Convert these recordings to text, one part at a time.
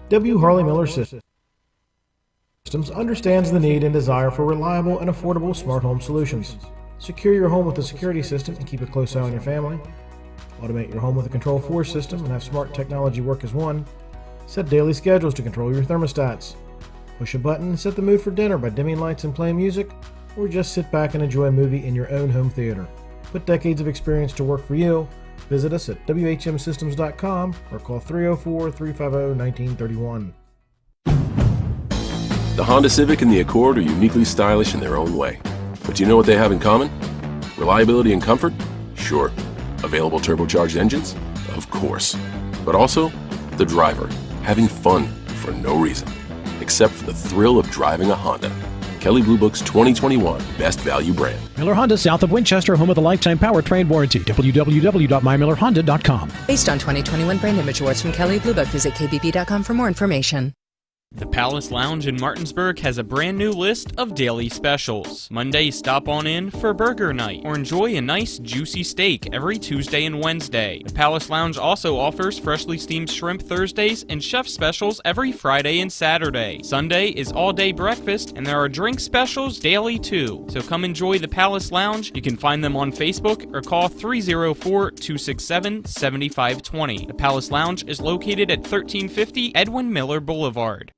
W. Harley Miller Systems understands the need and desire for reliable and affordable smart home solutions. Secure your home with a security system and keep a close eye on your family. Automate your home with a Control4 system and have smart technology work as one. Set daily schedules to control your thermostats. Push a button and set the mood for dinner by dimming lights and playing music, or just sit back and enjoy a movie in your own home theater. Put decades of experience to work for you. Visit us at whmsystems.com or call 304-350-1931. The Honda Civic and the Accord are uniquely stylish in their own way. But do you know what they have in common? Reliability and comfort? Sure. Available turbocharged engines? Of course. But also, the driver, having fun for no reason, except for the thrill of driving a Honda. Kelley Blue Book's 2021 Best Value Brand. Miller Honda, south of Winchester, home of the lifetime powertrain warranty. www.mymillerhonda.com. Based on 2021 brand image awards from Kelley Blue Book, visit kbb.com for more information. The Palace Lounge in Martinsburg has a brand new list of daily specials. Monday, stop on in for burger night or enjoy a nice juicy steak every Tuesday and Wednesday. The Palace Lounge also offers freshly steamed shrimp Thursdays and chef specials every Friday and Saturday. Sunday is all-day breakfast and there are drink specials daily too. So come enjoy the Palace Lounge. You can find them on Facebook or call 304-267-7520. The Palace Lounge is located at 1350 Edwin Miller Boulevard.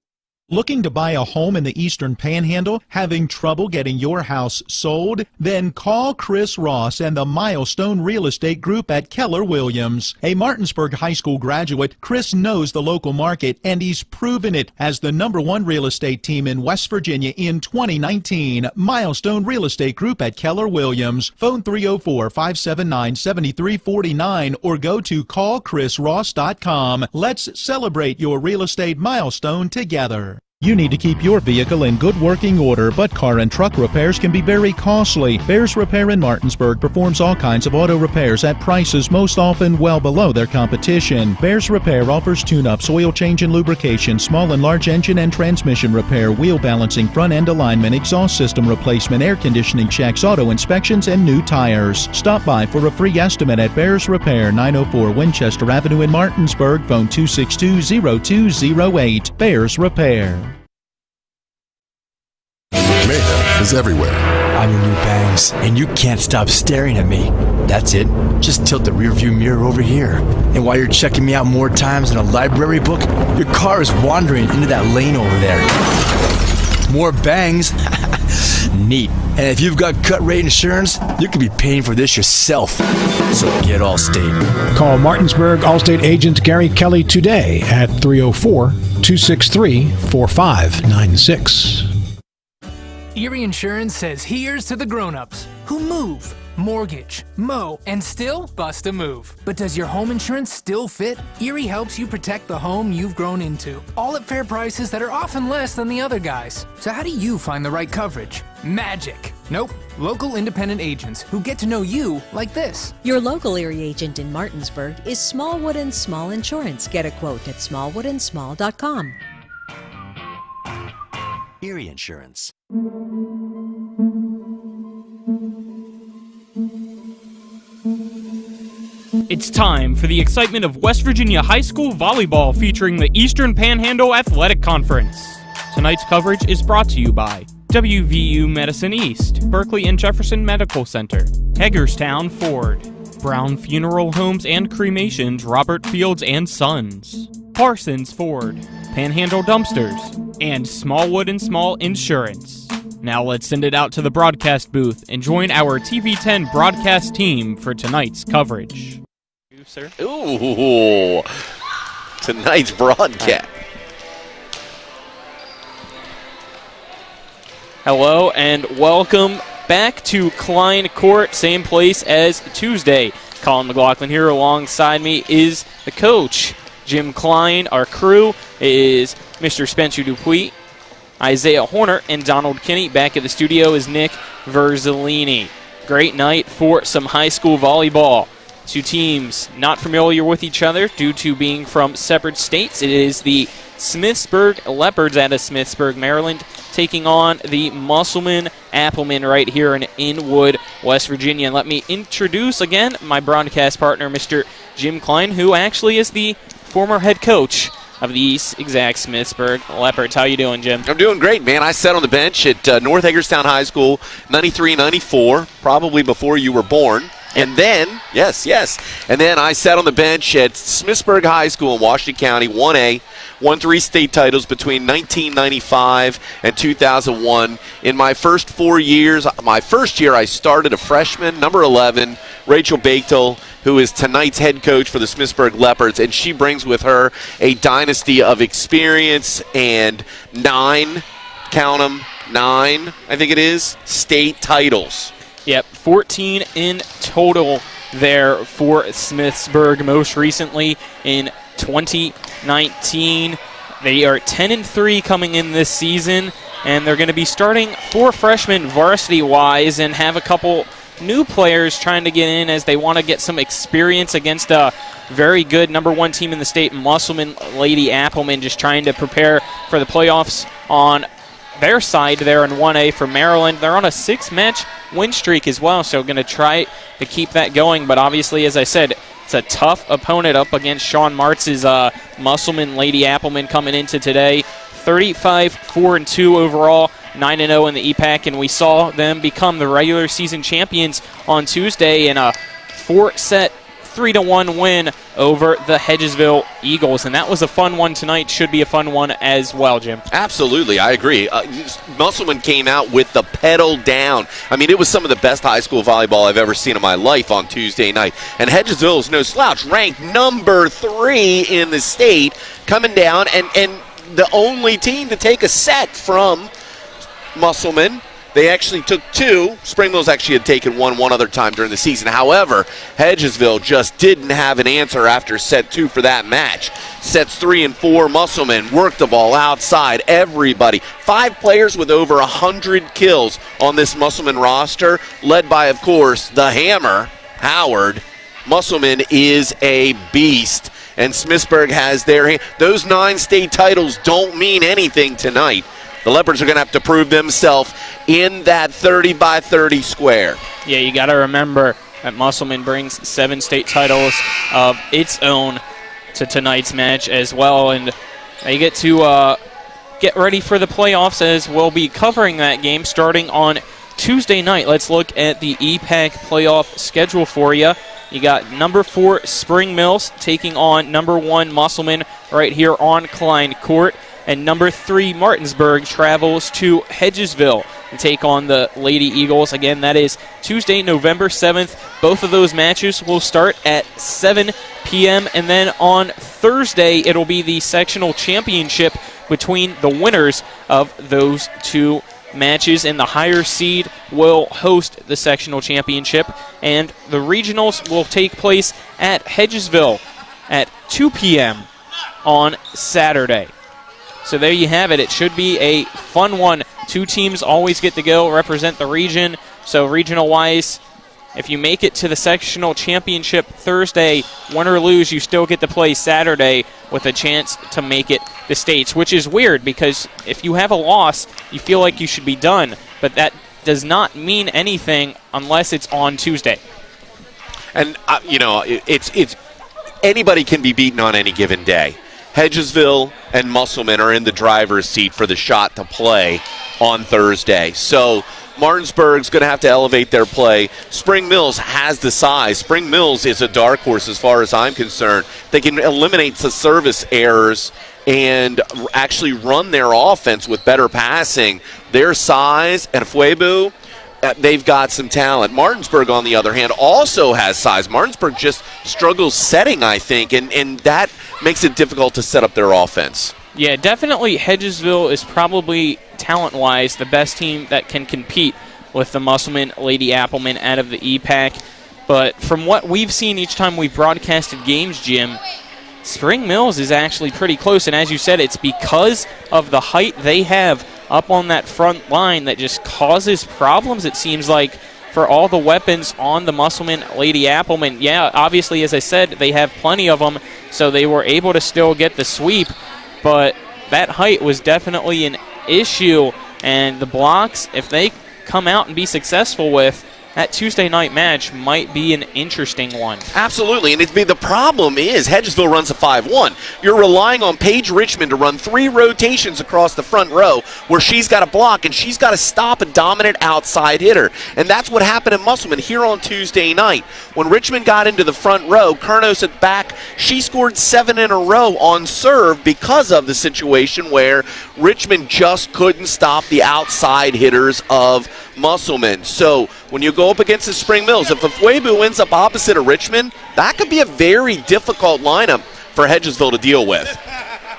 Looking to buy a home in the Eastern Panhandle? Having trouble getting your house sold? Then call Chris Ross and the Milestone Real Estate Group at Keller Williams. A Martinsburg High School graduate, Chris knows the local market and he's proven it as the #1 real estate team in West Virginia in 2019. Milestone Real Estate Group at Keller Williams. Phone 304-579-7349 or go to callchrisross.com. Let's celebrate your real estate milestone together. You need to keep your vehicle in good working order, but car and truck repairs can be very costly. Bears Repair in Martinsburg performs all kinds of auto repairs at prices most often well below their competition. Bears Repair offers tune-ups, oil change and lubrication, small and large engine and transmission repair, wheel balancing, front-end alignment, exhaust system replacement, air conditioning checks, auto inspections, and new tires. Stop by for a free estimate at Bears Repair, 904 Winchester Avenue in Martinsburg. Phone 262-0208. Bears Repair. Mayhem is everywhere. I'm your new bangs, and you can't stop staring at me. That's it. Just tilt the rearview mirror over here. And while you're checking me out more times than a library book, your car is wandering into that lane over there. More bangs. Neat. And if you've got cut rate insurance, you could be paying for this yourself. So get Allstate. Call Martinsburg Allstate agent Gary Kelly today at 304-263-4596. Erie Insurance says here's to the grown-ups who move, mortgage, mow, and still bust a move. But does your home insurance still fit? Erie helps you protect the home you've grown into, all at fair prices that are often less than the other guys. So how do you find the right coverage? Magic. Nope. Local independent agents who get to know you like this. Your local Erie agent in Martinsburg is Smallwood & Small Insurance. Get a quote at smallwoodandsmall.com. Erie Insurance. It's time for the excitement of West Virginia High School volleyball featuring the Eastern Panhandle Athletic Conference. Tonight's coverage is brought to you by WVU Medicine East, Berkeley and Jefferson Medical Center, Hagerstown Ford, Brown Funeral Homes and Cremations, Robert Fields and Sons, Parsons Ford, Panhandle Dumpsters, and Smallwood & Small Insurance. Now let's send it out to the broadcast booth and join our TV10 broadcast team for tonight's coverage. You, sir? Ooh, tonight's broadcast. Hello and welcome back to Klein Court, same place as Tuesday. Colin McLaughlin here. Alongside me is the coach, Jim Klein. Our crew is Mr. Spencer Dupuis, Isaiah Horner, and Donald Kinney. Back at the studio is Nick Verzolini. Great night for some high school volleyball. Two teams not familiar with each other due to being from separate states. It is the Smithsburg Leopards out of Smithsburg, Maryland, taking on the Musselman Applemen right here in Inwood, West Virginia. And let me introduce again my broadcast partner, Mr. Jim Klein, who actually is the former head coach of the East Exact Smithsburg Leopards. How you doing, Jim? I'm doing great, man. I sat on the bench at North Hagerstown High School, 93-94, probably before you were born. And then, yes. And then I sat on the bench at Smithsburg High School in Washington County, 1A, won 3 state titles between 1995 and 2001. In my first 4 years, my first year I started a freshman, number 11, Rachel Baketel, who is tonight's head coach for the Smithsburg Leopards, and she brings with her a dynasty of experience and 9, count them, 9, I think it is, state titles. Yep, 14 in total there for Smithsburg. Most recently in 2019. They are 10-3 coming in this season, and they're going to be starting 4 freshmen varsity-wise and have a couple new players trying to get in as they want to get some experience against a very good number 1 team in the state, Musselman Lady Appleman, just trying to prepare for the playoffs on their side there in 1A for Maryland. They're on a 6-match win streak as well, so going to try to keep that going. But obviously, as I said, it's a tough opponent up against Sean Martz's Musselman Lady Appleman coming into today. 35-4-2 overall, 9-0 in the Epec, and we saw them become the regular season champions on Tuesday in a 4-set 3-1 win over the Hedgesville Eagles, and that was a fun one tonight. Should be a fun one as well, Jim. Absolutely, I agree. Musselman came out with the pedal down. I mean, it was some of the best high school volleyball I've ever seen in my life on Tuesday night. And Hedgesville is no slouch, ranked number 3 in the state, coming down, and the only team to take a set from Musselman. They actually took 2. Spring Mills actually had taken one other time during the season. However, Hedgesville just didn't have an answer after set 2 for that match. Sets 3 and 4, Musselman worked the ball outside. Everybody. 5 players with over 100 kills on this Musselman roster, led by, of course, the Hammer, Howard. Musselman is a beast, and Smithsburg has their hand. Those 9 state titles don't mean anything tonight. The Leopards are going to have to prove themselves in that 30-by-30 square. Yeah, you got to remember that Musselman brings 7 state titles of its own to tonight's match as well, and they get to get ready for the playoffs, as we'll be covering that game starting on Tuesday night. Let's look at the Epec playoff schedule for you. You got number 4 Spring Mills taking on number 1 Musselman right here on Klein Court. And number 3, Martinsburg, travels to Hedgesville to take on the Lady Eagles. Again, that is Tuesday, November 7th. Both of those matches will start at 7 p.m. And then on Thursday, it'll be the sectional championship between the winners of those 2 matches. And the higher seed will host the sectional championship. And the regionals will take place at Hedgesville at 2 p.m. on Saturday. So there you have it. It should be a fun one. 2 teams always get to go represent the region. So regional-wise, if you make it to the sectional championship Thursday, win or lose, you still get to play Saturday with a chance to make it the states, which is weird because if you have a loss, you feel like you should be done. But that does not mean anything unless it's on Tuesday. And, it's anybody can be beaten on any given day. Hedgesville and Musselman are in the driver's seat for the shot to play on Thursday. So Martinsburg's going to have to elevate their play. Spring Mills has the size. Spring Mills is a dark horse as far as I'm concerned. They can eliminate the service errors and actually run their offense with better passing. Their size and Fuebu, they've got some talent. Martinsburg, on the other hand, also has size. Martinsburg just struggles setting, I think, and that makes it difficult to set up their offense. Yeah, definitely Hedgesville is probably, talent-wise, the best team that can compete with the Musselman Lady Appleman out of the Epec. But from what we've seen each time we've broadcasted games, Jim, Spring Mills is actually pretty close. And as you said, it's because of the height they have up on that front line that just causes problems, it seems like, for all the weapons on the Musselman Lady Appleman. Yeah, obviously, as I said, they have plenty of them, so they were able to still get the sweep, but that height was definitely an issue, and the blocks, if they come out and be successful with, that Tuesday night match might be an interesting one. Absolutely, and the problem is Hedgesville runs a 5-1. You're relying on Paige Richmond to run 3 rotations across the front row where she's got to block and she's got to stop a dominant outside hitter. And that's what happened in Musselman here on Tuesday night. When Richmond got into the front row, Kurnos at back, she scored 7 in a row on serve because of the situation where Richmond just couldn't stop the outside hitters of Musselman. So when you go up against the Spring Mills, if Fuebu ends up opposite of Richmond, that could be a very difficult lineup for Hedgesville to deal with.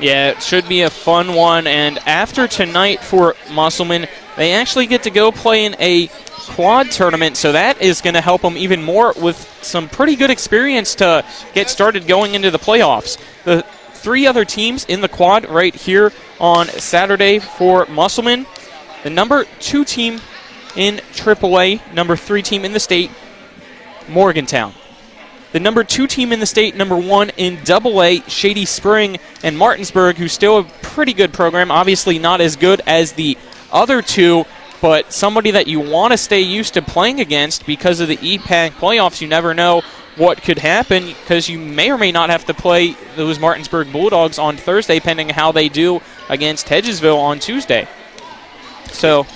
Yeah, it should be a fun one. And after tonight for Musselman, they actually get to go play in a quad tournament, so that is going to help them even more with some pretty good experience to get started going into the playoffs. The 3 other teams in the quad right here on Saturday for Musselman. The number 2 team in AAA, number 3 team in the state, Morgantown. The number 2 team in the state, number 1 in AA, Shady Spring, and Martinsburg, who's still a pretty good program. Obviously not as good as the other 2, but somebody that you want to stay used to playing against because of the Epec playoffs. You never know what could happen because you may or may not have to play those Martinsburg Bulldogs on Thursday, depending how they do against Hedgesville on Tuesday. So...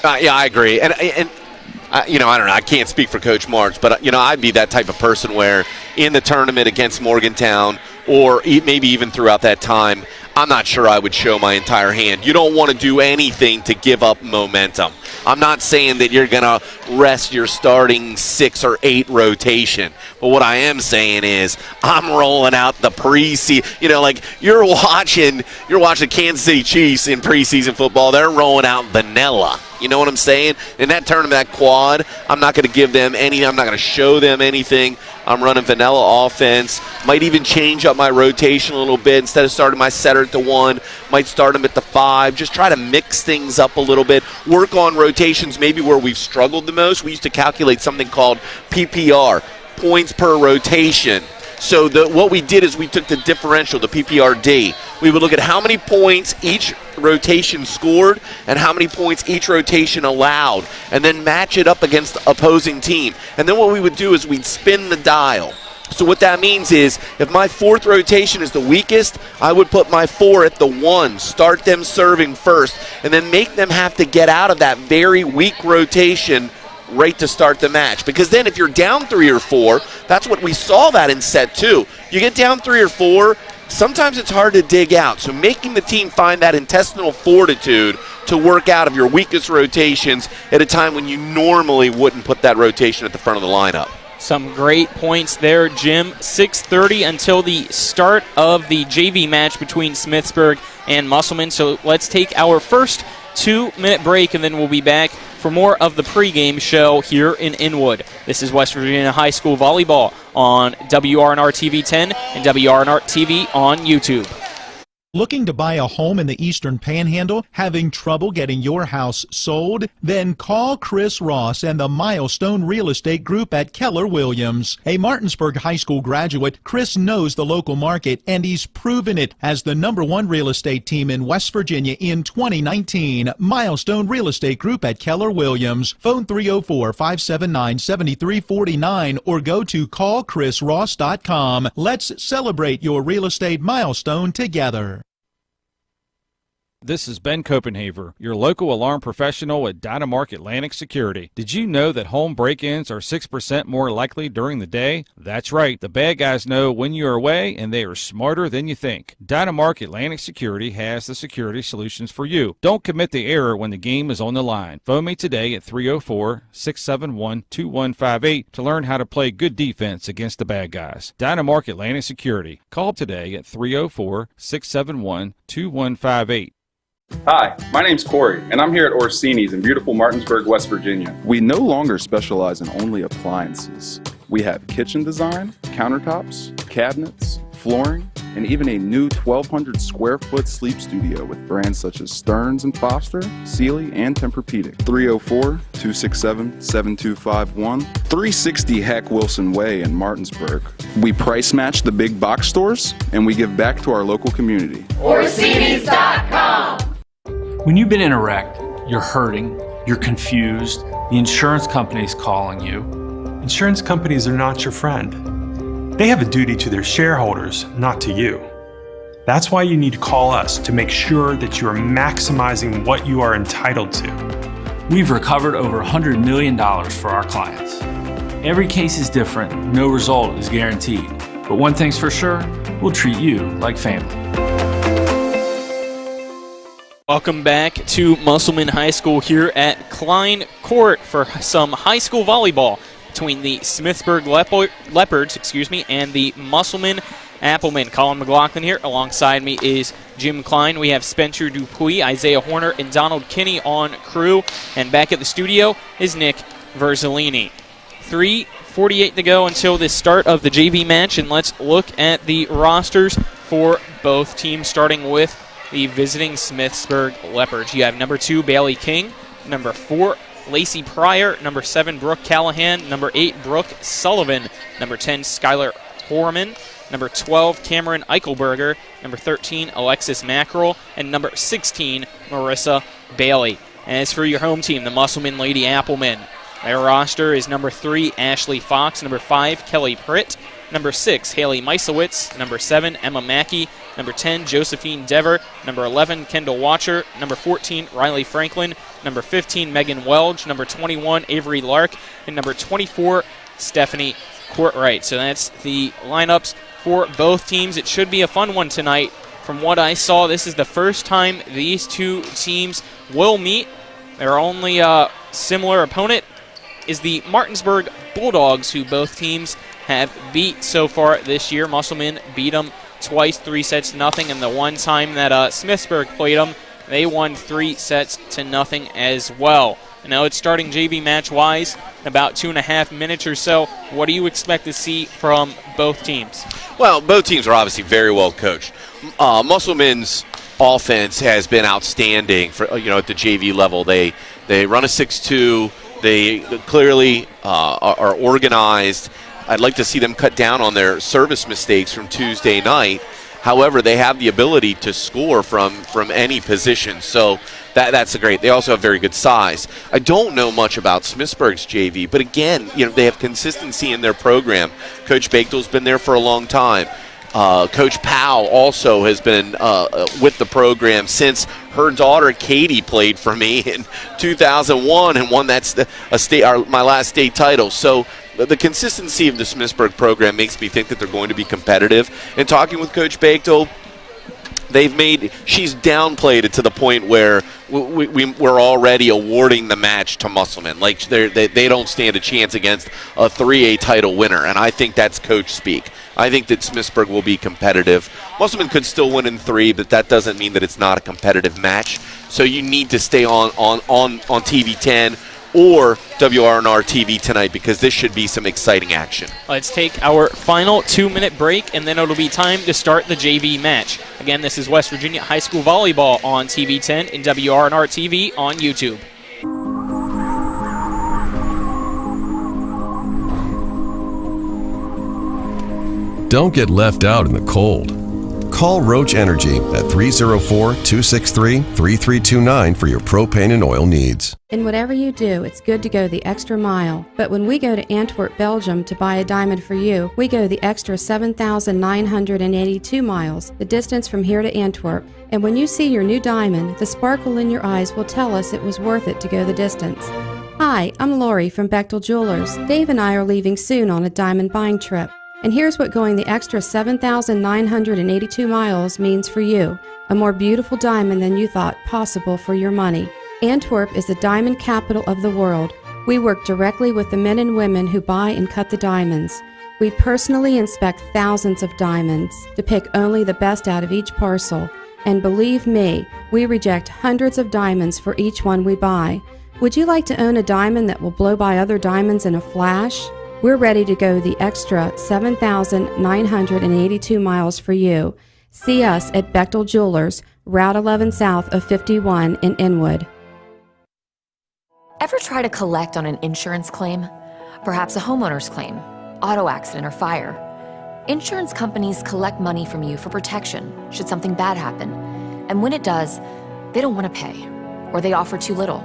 yeah, I agree. And I don't know. I can't speak for Coach March, but, I'd be that type of person where in the tournament against Morgantown or maybe even throughout that time, I'm not sure I would show my entire hand. You don't want to do anything to give up momentum. I'm not saying that you're going to rest your starting 6 or 8 rotation. But what I am saying is I'm rolling out the preseason. You're watching Kansas City Chiefs in preseason football. They're rolling out vanilla. You know what I'm saying? In that tournament, that quad, I'm not going to give them anything. I'm not going to show them anything. I'm running vanilla offense. Might even change up my rotation a little bit. Instead of starting my setter at the 1, might start him at the 5. Just try to mix things up a little bit. Work on rotations maybe where we've struggled the most. We used to calculate something called PPR, points per rotation. So what we did is we took the differential, the PPRD. We would look at how many points each rotation scored and how many points each rotation allowed, and then match it up against the opposing team. And then what we would do is we'd spin the dial. So what that means is if my 4th rotation is the weakest, I would put my 4 at the 1, start them serving first, and then make them have to get out of that very weak rotation right to start the match. Because then if you're down 3 or 4, that's what we saw that in set 2. You get down 3 or 4, sometimes it's hard to dig out. So making the team find that intestinal fortitude to work out of your weakest rotations at a time when you normally wouldn't put that rotation at the front of the lineup. Some great points there, Jim. 6:30 until the start of the JV match between Smithsburg and Musselman. So let's take our first 2-minute break, and then we'll be back for more of the pregame show here in Inwood. This is West Virginia High School Volleyball on WRNR TV 10 and WRNR TV on YouTube. Looking to buy a home in the Eastern Panhandle? Having trouble getting your house sold? Then call Chris Ross and the Milestone Real Estate Group at Keller Williams. A Martinsburg High School graduate, Chris knows the local market, and he's proven it as the #1 real estate team in West Virginia in 2019. Milestone Real Estate Group at Keller Williams. Phone 304-579-7349 or go to callchrisross.com. Let's celebrate your real estate milestone together. This is Ben Copenhaver, your local alarm professional at Dynamark Atlantic Security. Did you know that home break-ins are 6% more likely during the day? That's right. The bad guys know when you're away, and they are smarter than you think. Dynamark Atlantic Security has the security solutions for you. Don't commit the error when the game is on the line. Phone me today at 304-671-2158 to learn how to play good defense against the bad guys. Dynamark Atlantic Security. Call today at 304-671-2158. Hi, my name's Corey, and I'm here at Orsini's in beautiful Martinsburg, West Virginia. We no longer specialize in only appliances. We have kitchen design, countertops, cabinets, flooring, and even a new 1,200 square foot sleep studio with brands such as Stearns & Foster, Sealy, and Tempur-Pedic. 304-267-7251, 360 Hack Wilson Way in Martinsburg. We price match the big box stores, and we give back to our local community. Orsinis.com. When you've been in a wreck, you're hurting, you're confused, The insurance company's calling you. Insurance companies are not your friend. They have a duty to their shareholders, not to you. That's why you need to call us to make sure that you are maximizing what you are entitled to. We've recovered over $100 million for our clients. Every case is different, no result is guaranteed. But one thing's for sure, we'll treat you like family. Welcome back to Musselman High School here at Klein Court for some high school volleyball between the Smithsburg Leopards and the Musselman Applemen. Colin McLaughlin here. Alongside me is Jim Klein. We have Spencer Dupuis, Isaiah Horner, and Donald Kinney on crew. And back at the studio is Nick Verzolini. 3:48 to go until the start of the JV match, and let's look at the rosters for both teams, starting with the visiting Smithsburg Leopards. You have number 2, Bailey King, number 4, Lacey Pryor, number 7, Brooke Callahan, number 8, Brooke Sullivan, number 10, Skylar Horman, number 12, Cameron Eichelberger, number 13, Alexis Mackerel, and number 16, Marissa Bailey. As for your home team, the Musselman Lady Applemen, their roster is number 3, Ashley Fox, number 5, Kelly Pritt, number 6, Haley Meisowitz, number 7, Emma Mackey, number 10, Josephine Dever, number 11, Kendall Watcher, number 14, Riley Franklin, number 15, Megan Welch, number 21, Avery Lark, and number 24, Stephanie Courtwright. So that's the lineups for both teams. It should be a fun one tonight. From what I saw, this is the first time these two teams will meet. Their only similar opponent is the Martinsburg Bulldogs, who both teams have beat so far this year. Musselman beat them twice, 3-0, and the one time that Smithsburg played them, they won 3-0 as well. I know it's starting JV match-wise in about 2.5 minutes or so. What do you expect to see from both teams? Well, both teams are obviously very well coached. Musselman's offense has been outstanding for at the JV level. They run a 6-2. They clearly are organized. I'd like to see them cut down on their service mistakes from Tuesday night. However, they have the ability to score from any position, so that's great. They also have very good size. I don't know much about Smithsburg's JV, but again, they have consistency in their program. Coach Baketel's been there for a long time. Coach Powell also has been with the program since her daughter Katie played for me in 2001 and won my last state title. So the consistency of the Smithsburg program makes me think that they're going to be competitive. And talking with Coach Baketel, she's downplayed it to the point where we're already awarding the match to Musselman. Like they don't stand a chance against a 3A title winner, and I think that's coach speak. I think that Smithsburg will be competitive. Musselman could still win in 3, but that doesn't mean that it's not a competitive match. So you need to stay on TV 10 or WRNR TV tonight, because this should be some exciting action. Let's take our final 2-minute break, and then it'll be time to start the JV match. Again, this is West Virginia High School Volleyball on TV 10 and WRNR TV on YouTube. Don't get left out in the cold. Call Roach Energy at 304-263-3329 for your propane and oil needs. In whatever you do, it's good to go the extra mile. But when we go to Antwerp, Belgium to buy a diamond for you, we go the extra 7,982 miles, the distance from here to Antwerp. And when you see your new diamond, the sparkle in your eyes will tell us it was worth it to go the distance. Hi, I'm Lori from Baketel Jewelers. Dave and I are leaving soon on a diamond buying trip. And here's what going the extra 7,982 miles means for you. A more beautiful diamond than you thought possible for your money. Antwerp is the diamond capital of the world. We work directly with the men and women who buy and cut the diamonds. We personally inspect thousands of diamonds to pick only the best out of each parcel. And believe me, we reject hundreds of diamonds for each one we buy. Would you like to own a diamond that will blow by other diamonds in a flash? We're ready to go the extra 7,982 miles for you. See us at Baketel Jewelers, Route 11 south of 51 in Inwood. Ever try to collect on an insurance claim? Perhaps a homeowner's claim, auto accident, or fire. Insurance companies collect money from you for protection should something bad happen. And when it does, they don't want to pay, or they offer too little.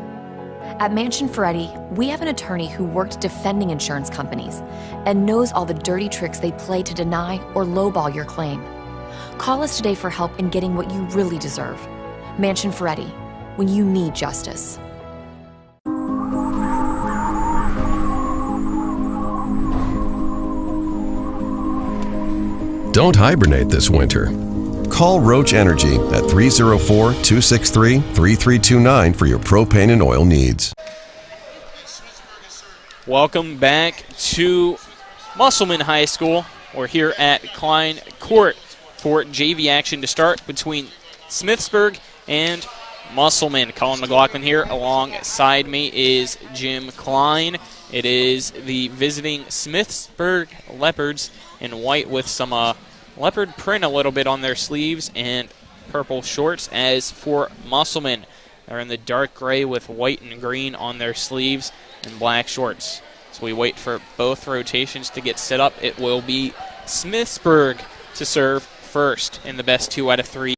At Mansion Ferretti, we have an attorney who worked defending insurance companies and knows all the dirty tricks they play to deny or lowball your claim. Call us today for help in getting what you really deserve. Mansion Ferretti, when you need justice. Don't hibernate this winter. Call Roach Energy at 304-263-3329 for your propane and oil needs. Welcome back to Musselman High School. We're here at Klein Court for JV action to start between Smithsburg and Musselman. Colin McLaughlin here. Alongside me is Jim Klein. It is the visiting Smithsburg Leopards in white with some leopard print a little bit on their sleeves and purple shorts. As for Musselman, they're in the dark gray with white and green on their sleeves and black shorts. So we wait for both rotations to get set up. It will be Smithsburg to serve first in the best 2 out of 3